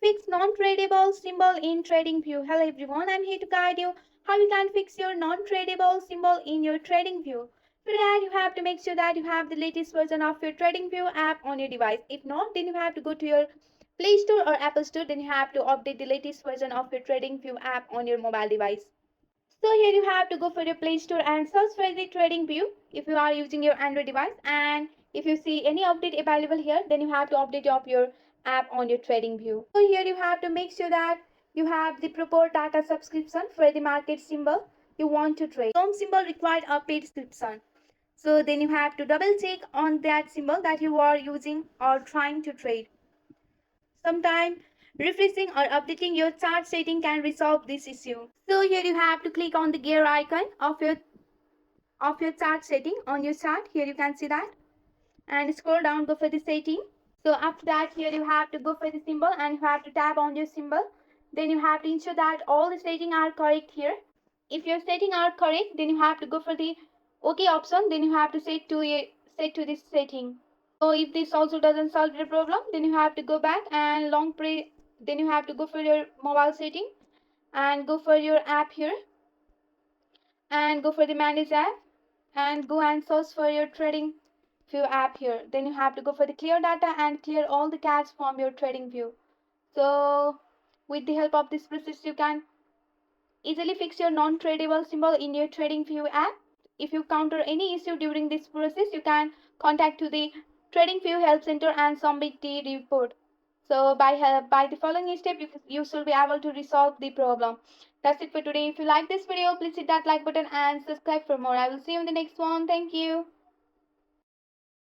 Fix non-tradable symbol in TradingView. Hello everyone, I'm here to guide you how you can fix your non-tradable symbol in your TradingView. For that, you have to make sure that you have the latest version of your TradingView app on your device. If not, then you have to go to your Play Store or Apple Store. Then you have to update the latest version of your TradingView app on your mobile device. So here you have to go for your Play Store and search for the TradingView if you are using your Android device. And if you see any update available here, then you have to update your app on your TradingView. So here you have to make sure that you have the proper data subscription for the market symbol you want to trade. Some symbol required a paid subscription. So then you have to double check on that symbol that you are using or trying to trade. Sometime refreshing or updating your chart setting can resolve this issue. So here you have to click on the gear icon of your chart setting on your chart. Here you can see that, and scroll down, go for the setting. So after that, here you have to go for the symbol and you have to tap on your symbol. Then you have to ensure that all the settings are correct here. If your settings are correct, then you have to go for the OK option. Then you have to set to this setting. So if this also doesn't solve the problem, then you have to go back and long press. Then you have to go for your mobile setting and go for your app here and go for the manage app and go and search for your TradingView app here. Then you have to go for the clear data and clear all the cache from your TradingView. So with the help of this process, you can easily fix your non-tradable symbol in your TradingView app. If you counter any issue during this process, you can contact to the TradingView Help Center and submit the report. So by the following step, you should be able to resolve the problem. That's it for today. If you like this video, please hit that like button and subscribe for more. I will see you in the next one. Thank you.